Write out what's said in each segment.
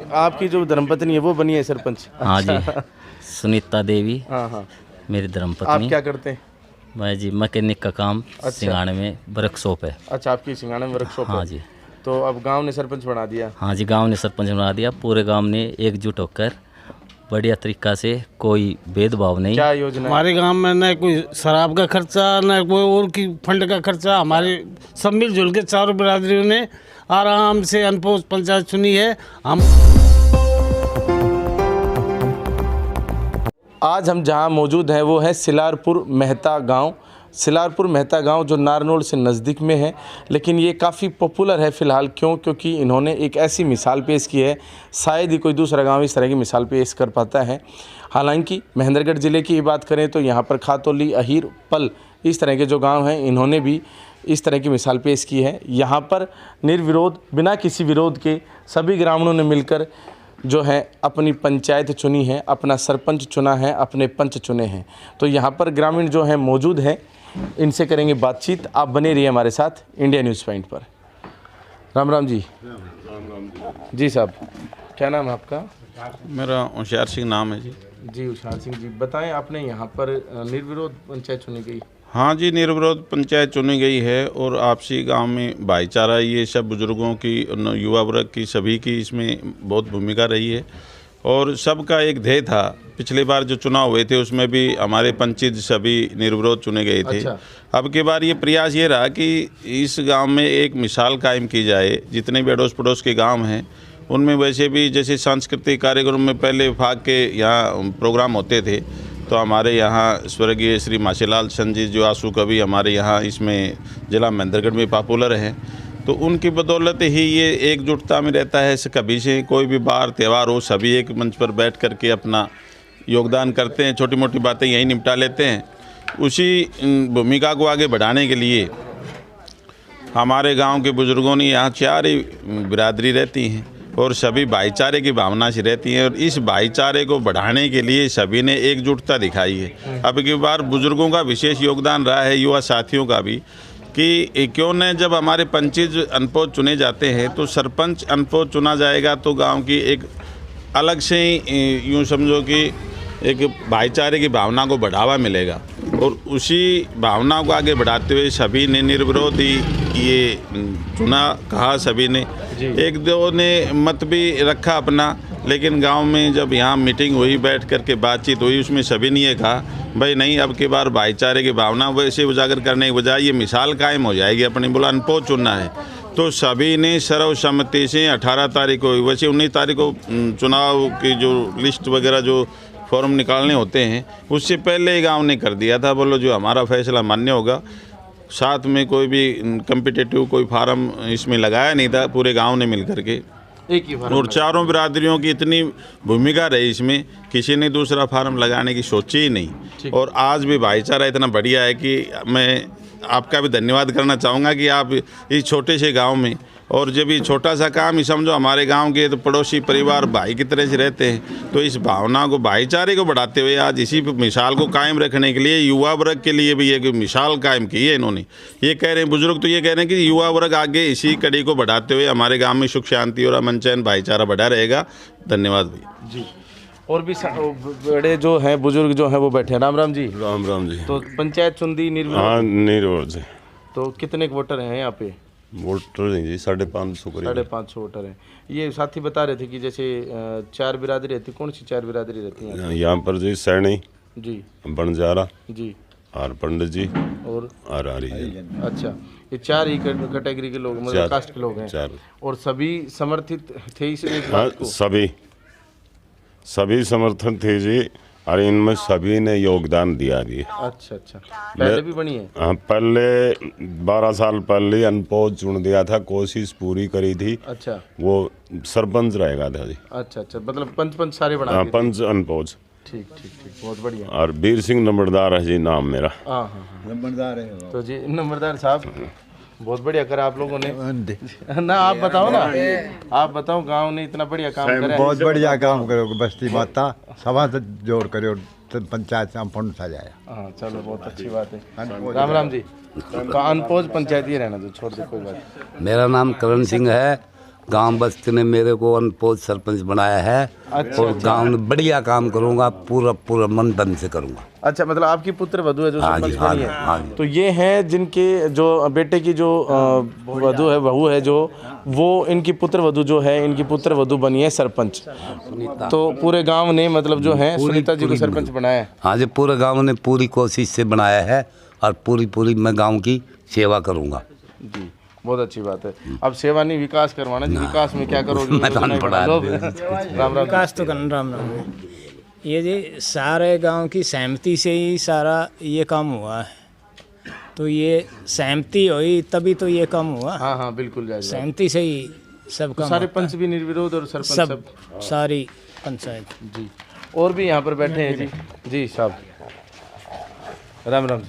आपकी जो धर्मपत्नी है वो बनी है सरपंच? हाँ जी, सुनीता देवी हाँ हाँ। मेरी आप धर्मपत्नी। क्या करते हैं? मैं जी मैकेनिक का काम सिंगाड़े में वर्कशॉप है। अच्छा, आपकी सिंगाड़ा में वर्कशॉप हाँ है। जी। तो अब गांव ने सरपंच बना दिया? हाँ जी, गांव ने सरपंच बना दिया। पूरे गांव ने एकजुट होकर बढ़िया तरीका से, कोई भेदभाव नहीं। क्या योजना है? हमारे गांव में न कोई शराब का खर्चा न कोई और की फंड का खर्चा। हमारे सब मिलजुल के चारों बिरादरियों ने आराम से अनपोज पंचायत चुनी है। हम आज हम जहां मौजूद हैं वो है सिलारपुर मेहता गांव। सिलारपुर मेहता गांव जो नारनौल से नज़दीक में है, लेकिन ये काफ़ी पॉपुलर है फ़िलहाल। क्यों? क्योंकि इन्होंने एक ऐसी मिसाल पेश की है, शायद ही कोई दूसरा गांव इस तरह की मिसाल पेश कर पाता है। हालांकि महेंद्रगढ़ ज़िले की बात करें तो यहाँ पर खातौली, अहीर, पल इस तरह के जो गाँव हैं इन्होंने भी इस तरह की मिसाल पेश की है। यहाँ पर निर्विरोध, बिना किसी विरोध के सभी ग्रामीणों ने मिलकर जो है अपनी पंचायत चुनी है, अपना सरपंच चुना है, अपने पंच चुने हैं। तो यहाँ पर ग्रामीण जो हैं मौजूद हैं, इनसे करेंगे बातचीत। आप बने रहिए हमारे साथ इंडिया न्यूज़ पॉइंट पर। राम राम जी। जी साहब, क्या नाम है आपका? मेरा होशियार सिंह नाम है जी। जी होशियार सिंह जी, बताएं, आपने यहाँ पर निर्विरोध पंचायत चुनी गई? हाँ जी, निर्विरोध पंचायत चुनी गई है और आपसी गांव में भाईचारा, ये सब बुजुर्गों की, युवा वर्ग की, सभी की इसमें बहुत भूमिका रही है। और सबका एक ध्येय था, पिछली बार जो चुनाव हुए थे उसमें भी हमारे पंचित सभी निर्विरोध चुने गए थे। अच्छा। अब की बार ये प्रयास ये रहा कि इस गांव में एक मिसाल कायम की जाए। जितने भी अड़ोस पड़ोस के गांव हैं उनमें वैसे भी जैसे सांस्कृतिक कार्यक्रम में पहले विभाग के यहाँ प्रोग्राम होते थे, तो हमारे यहाँ स्वर्गीय श्री माशीलाल चंद जी जो आंसू कवि हमारे यहाँ इसमें जिला महेंद्रगढ़ में पॉपुलर हैं, तो उनकी बदौलत ही ये एकजुटता में रहता है। कभी से कोई भी बार त्यौहार हो, सभी एक मंच पर बैठ करके अपना योगदान करते हैं, छोटी मोटी बातें यहीं निपटा लेते हैं। उसी भूमिका को आगे बढ़ाने के लिए हमारे गांव के बुजुर्गों ने, यहाँ 4 ही बिरादरी रहती हैं और सभी भाईचारे की भावना से रहती हैं, और इस भाईचारे को बढ़ाने के लिए सभी ने एकजुटता दिखाई है। अब की बार बुजुर्गों का विशेष योगदान रहा है, युवा साथियों का भी, कि क्यों न जब हमारे पंचित अनपोज चुने जाते हैं तो सरपंच अनपोज चुना जाएगा, तो गांव की एक अलग से ही यूँ समझो कि एक भाईचारे की भावना को बढ़ावा मिलेगा। और उसी भावना को आगे बढ़ाते हुए सभी ने निर्विरोध ही ये चुना, कहा सभी ने। एक दो ने मत भी रखा अपना, लेकिन गांव में जब यहाँ मीटिंग हुई, बैठ कर के बातचीत हुई, उसमें सभी ने ये कहा भाई नहीं, अब की बार भाईचारे की भावना वैसे उजागर करने के बजाय ये मिसाल कायम हो जाएगी, अपनी बोला अनपोज चुनना है। तो सभी ने सर्वसम्मति से 18 तारीख को, वैसे 19 तारीख को चुनाव की जो लिस्ट वगैरह जो फॉर्म निकालने होते हैं उससे पहले ही गांव ने कर दिया था, बोलो जो हमारा फैसला मान्य होगा। साथ में कोई भी कम्पिटिटिव कोई फार्म इसमें लगाया नहीं था, पूरे गांव ने मिल कर के एक ही फार्म। और चारों बिरादरियों की इतनी भूमिका रही इसमें, किसी ने दूसरा फार्म लगाने की सोची ही नहीं। और आज भी भाईचारा इतना बढ़िया है कि मैं आपका भी धन्यवाद करना चाहूँगा कि आप इस छोटे से गांव में, और जब ये छोटा सा काम ही समझो, हमारे गांव के तो पड़ोसी परिवार भाई की तरह से रहते हैं, तो इस भावना को, भाईचारे को बढ़ाते हुए आज इसी मिसाल को कायम रखने के लिए युवा वर्ग के लिए भी एक मिसाल कायम की है इन्होंने। ये कह रहे हैं बुजुर्ग, तो ये कह रहे हैं कि युवा वर्ग आगे इसी कड़ी को बढ़ाते हुए हमारे गाँव में सुख शांति और अमन चैन भाईचारा बढ़ा रहेगा। धन्यवाद भैया जी। और भी बड़े जो हैं बुजुर्ग जो हैं वो बैठे हैं। राम राम जी। राम राम जी। तो पंचायत चुन दी निर्विरोध? हाँ, निर्विरोध से। तो कितने वोटर हैं यहाँ पे? वोटर नहीं जी, 550 करीब। 550 वोटर हैं। ये साथी बता रहे थे कि जैसे 4 बिरादरी रहती, कौन सी 4 बिरादरी रहती हैं यहाँ पर जी? सैनी जी, बनजारा जी, और पंडित जी और आरी जी। अच्छा, ये 4 ही कैटेगरी के लोग, मतलब कास्ट के लोग हैं। 4। और सभी समर्थित थे इस हाँ, बात को? सभी समर्थन थे जी, और इनमें सभी ने योगदान दिया भी। अच्छा अच्छा, पहले भी बनी है? हाँ, पहले 12 साल पहले अनपोज चुन दिया था, कोशिश पूरी करी थी। अच्छा, वो सरपंच रहेगा था जी। अच्छा अच्छा, मतलब पंच सारे बना हाँ, दिए थे। पंच अनपोज। ठीक ठीक ठीक, बहुत बढ़िया। और वीर सिंह नंबरदार है जी नाम मेरा। हाँ हाँ हाँ, नंबरदार है। तो जी नंबरदार साहब, बहुत बढ़िया करा आप लोगों ने ना। आप बताओ ना, आप बताओ, गांव ने इतना बढ़िया काम करा है। बहुत बढ़िया काम करो, बस्ती माता सभा से जोड़ करो, तो पंचायत से फंड सजाया। हाँ चलो, बहुत अच्छी बात है। राम राम जी। तो अनपोज पंचायत ही रहना, तो छोड़ दे, कोई बात। मेरा नाम करण सिंह है गांव बस्ती ने मेरे को अनपोज सरपंच बनाया है। और गांव में बढ़िया काम करूंगा, पूरा मन धन से करूंगा। अच्छा, मतलब आपकी पुत्र वधू है जो हाँ सरपंच जी, हाँ बनी जी, है। हाँ जी। तो ये हैं जिनके जो बेटे की जो वधू है, बहू है, जो वो इनकी पुत्र वधू जो है, इनकी पुत्र वधू बनी है सरपंच। तो पूरे गांव ने मतलब जो है सुनीता जी को सरपंच बनाया है। हाँ जी, पूरे गांव ने पूरी कोशिश से बनाया है और पूरी मैं गांव की सेवा करूंगा जी, बहुत अच्छी बात है। अब सेवा नहीं, विकास करवाना जी। विकास में क्या करोगे? मैं योजनाएं पढ़ा बढ़ा लो। दे। राम राम। विकास तो करना, राम राम। ये जी सारे गांव की सहमति से ही सारा ये काम हुआ है। तो ये सहमति हुई तभी तो ये काम हुआ। हाँ हाँ, बिल्कुल जायज़। सहमति से ही सब काम सारे होता है। पंच भी निर्विरोध और सरपंच सब सारी पंचायत। जी। और भी यहाँ पर बैठे हैं जी। जी साहब, राम राम।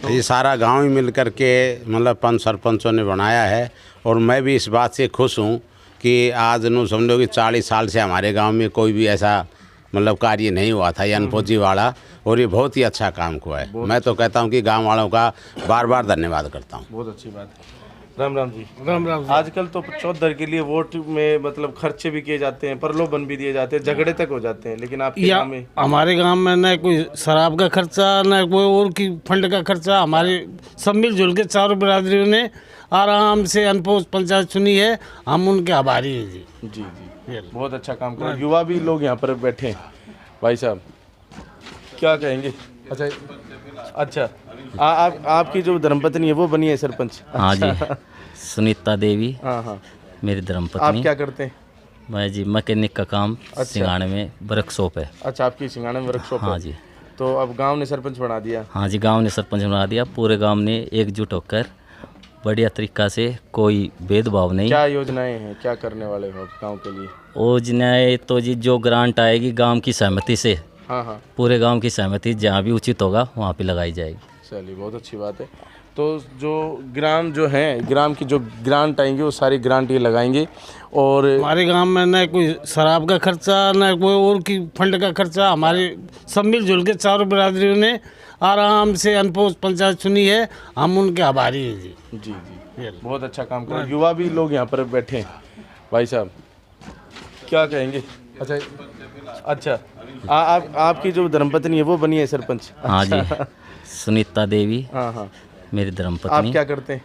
ये सारा गांव ही मिल कर के मतलब पंच सरपंचों ने बनाया है। और मैं भी इस बात से खुश हूँ कि आज नो समझो कि 40 साल से हमारे गांव में कोई भी ऐसा मतलब कार्य नहीं हुआ था, ये अनपोजी वाला। और ये बहुत ही अच्छा काम हुआ है। मैं तो कहता हूँ कि गांव वालों का बार बार धन्यवाद करता हूँ। बहुत अच्छी बात है। राम राम जी। राम राम। आजकल तो चौधर के लिए वोट में मतलब खर्चे भी किए जाते हैं, प्रलोभन भी दिए जाते हैं, झगड़े तक हो जाते हैं, लेकिन आपके या गांव में हमारे गांव में न कोई शराब का खर्चा, न कोई और की फंड का खर्चा। हमारे सब मिलजुल के चारों बिरादरियों ने आराम से अनपोज पंचायत चुनी है। हम उनके आभारी हैं जी। जी जी, बहुत अच्छा काम कर रहे हैं। युवा भी लोग यहाँ पर बैठे हैं। भाई साहब क्या कहेंगे? अच्छा, आपकी जो धर्मपत्नी है वो बनी है सरपंच? हाँ जी, सुनीता देवी हाँ हाँ। मेरी आप धर्मपत्नी। क्या करते हैं? मैं जी मैकेनिक का काम सिंगाड़े में वर्कशॉप है। अच्छा, आपकी सिंगाड़ा में वर्कशॉप है। हाँ जी। तो अब गांव ने सरपंच बना दिया। हाँ जी, गांव ने सरपंच बना दिया। पूरे गांव ने एकजुट होकर बढ़िया तरीक़ा से, कोई भेदभाव नहीं। क्या योजनाएं हैं, क्या करने वाले हो गांव के लिए? योजनाएं तो जी जो ग्रांट आएगी गांव की सहमति से, हाँ हाँ, पूरे गांव की सहमति, जहाँ भी उचित होगा वहाँ पे लगाई जाएगी। चलिए, बहुत अच्छी बात है। तो जो ग्राम जो हैं, ग्राम की जो ग्रांट आएंगे वो सारी ग्रांट ये लगाएंगे। और हमारे गांव में न कोई शराब का खर्चा, न कोई और की फंड का खर्चा। हमारे सब मिलजुल के चारों बिरादरियों ने आराम से अनपोज पंचायत चुनी है। हम उनके आभारी हैं जी। जी जी, बहुत अच्छा काम कर रहे हैं। युवा भी लोग यहाँ पर बैठे हैं। भाई साहब क्या कहेंगे? अच्छा, आपकी जो धर्मपत्नी है वो बनी है सरपंच? हाँ जी, सुनीता देवी हाँ हाँ। मेरी आप धर्मपत्नी। क्या करते हैं?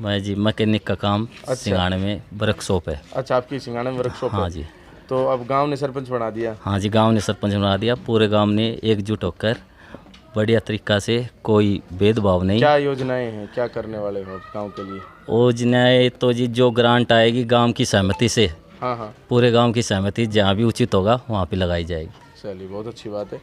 मैं जी मैकेनिक का काम सिंगाड़े में वर्कशॉप है। अच्छा, आपकी सिंगाड़ा में वर्कशॉप है। हाँ जी। तो अब गांव ने सरपंच बना दिया। हाँ जी, गांव ने सरपंच बना दिया। पूरे गांव ने एकजुट होकर बढ़िया तरीक़ा से, कोई भेदभाव नहीं। क्या योजनाएं हैं, क्या करने वाले हो गांव के लिए? योजनाएं तो जी जो ग्रांट आएगी गांव की सहमति से, हाँ हाँ, पूरे गांव की सहमति, जहाँ भी उचित होगा वहाँ पे लगाई जाएगी। चलिए, बहुत अच्छी बात है।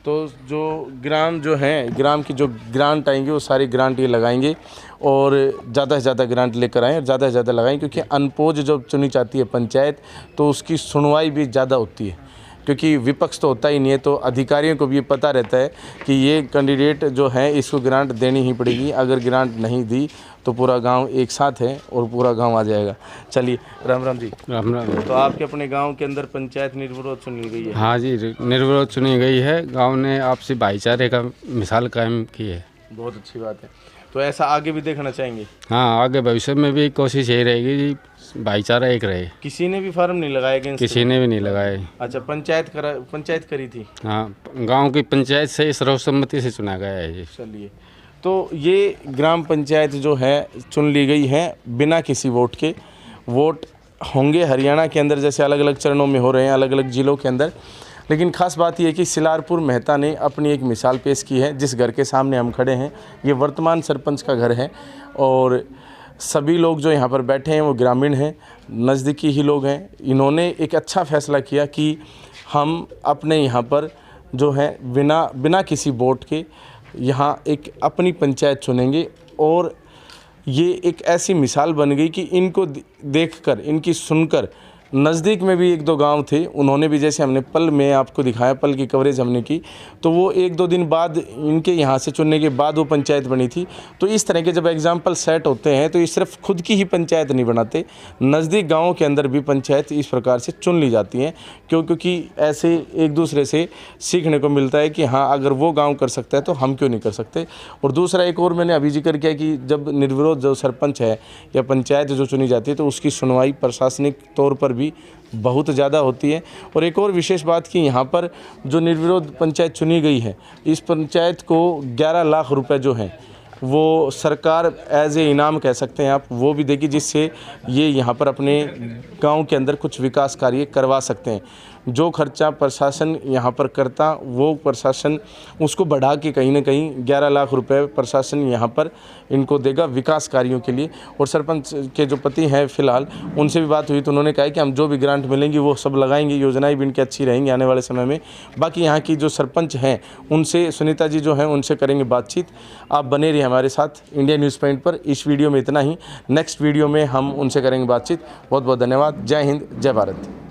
तो जो ग्राम जो हैं, ग्राम की जो ग्रांट आएंगे वो सारी ग्रांट ये लगाएंगे और ज़्यादा से ज़्यादा ग्रांट लेकर आएँ और ज़्यादा से ज़्यादा लगाएं, क्योंकि अनपोज जब चुनी जाती है पंचायत तो उसकी सुनवाई भी ज़्यादा होती है, क्योंकि विपक्ष तो होता ही नहीं है। तो अधिकारियों को भी ये पता रहता है कि ये कैंडिडेट जो है इसको ग्रांट देनी ही पड़ेगी। अगर ग्रांट नहीं दी तो पूरा गांव एक साथ है और पूरा गांव आ जाएगा। चलिए, राम राम जी। राम राम। तो आपके अपने गांव के अंदर पंचायत निर्विरोध चुनी गई है? हाँ जी, निर्विरोध चुनी गई है। गांव ने आपसी भाईचारे का मिसाल कायम की है। बहुत अच्छी बात है। तो ऐसा आगे भी देखना चाहेंगे? हाँ, आगे भविष्य में भी कोशिश यही रहेगी जी, भाईचारा एक रहे। किसी ने भी फार्म नहीं लगाया अगेंस्ट? किसी ने भी नहीं लगाए। अच्छा, पंचायत करी थी? हाँ, गांव की पंचायत से सर्वसम्मति से चुना गया है जी। चलिए, तो ये ग्राम पंचायत जो है चुन ली गई है बिना किसी वोट के। वोट होंगे हरियाणा के अंदर जैसे अलग अलग चरणों में हो रहे हैं, अलग अलग ज़िलों के अंदर, लेकिन ख़ास बात यह है कि सिलारपुर मेहता ने अपनी एक मिसाल पेश की है। जिस घर के सामने हम खड़े हैं ये वर्तमान सरपंच का घर है और सभी लोग जो यहाँ पर बैठे हैं वो ग्रामीण हैं, नज़दीकी ही लोग हैं। इन्होंने एक अच्छा फ़ैसला किया कि हम अपने यहाँ पर जो है बिना किसी वोट के यहाँ एक अपनी पंचायत चुनेंगे। और ये एक ऐसी मिसाल बन गई कि इनको देखकर, इनकी सुनकर नज़दीक में भी 1-2 गांव थे, उन्होंने भी, जैसे हमने पल में आपको दिखाया, पल की कवरेज हमने की, तो वो 1-2 दिन बाद इनके यहाँ से चुनने के बाद वो पंचायत बनी थी। तो इस तरह के जब एग्जाम्पल सेट होते हैं तो ये सिर्फ खुद की ही पंचायत नहीं बनाते, नज़दीक गाँव के अंदर भी पंचायत इस प्रकार से चुन ली जाती हैं। क्योंकि ऐसे एक दूसरे से सीखने को मिलता है कि हाँ, अगर वो गाँव कर सकता है तो हम क्यों नहीं कर सकते। और दूसरा एक और मैंने अभी जिक्र किया कि जब निर्विरोध जो सरपंच है या पंचायत जो चुनी जाती है तो उसकी सुनवाई प्रशासनिक तौर पर भी बहुत ज़्यादा होती है। और एक और विशेष बात कि यहाँ पर जो निर्विरोध पंचायत चुनी गई है, इस पंचायत को 11 लाख रुपए जो हैं वो सरकार एज ए इनाम कह सकते हैं आप, वो भी देगी, जिससे ये यहाँ पर अपने गांव के अंदर कुछ विकास कार्य करवा सकते हैं। जो खर्चा प्रशासन यहाँ पर करता वो प्रशासन उसको बढ़ा के कहीं ना कहीं 11 लाख रुपए प्रशासन यहाँ पर इनको देगा विकास कार्यों के लिए। और सरपंच के जो पति हैं फ़िलहाल, उनसे भी बात हुई तो उन्होंने कहा कि हम जो भी ग्रांट मिलेंगी वो सब लगाएंगे, योजनाएं भी इनकी अच्छी रहेंगी आने वाले समय में। बाकी यहाँ की जो सरपंच हैं उनसे, सुनीता जी जो हैं, उनसे करेंगे बातचीत। आप बने रहिए हमारे साथ इंडिया न्यूज़ पॉइंट पर। इस वीडियो में इतना ही, नेक्स्ट वीडियो में हम उनसे करेंगे बातचीत। बहुत बहुत धन्यवाद। जय हिंद, जय भारत।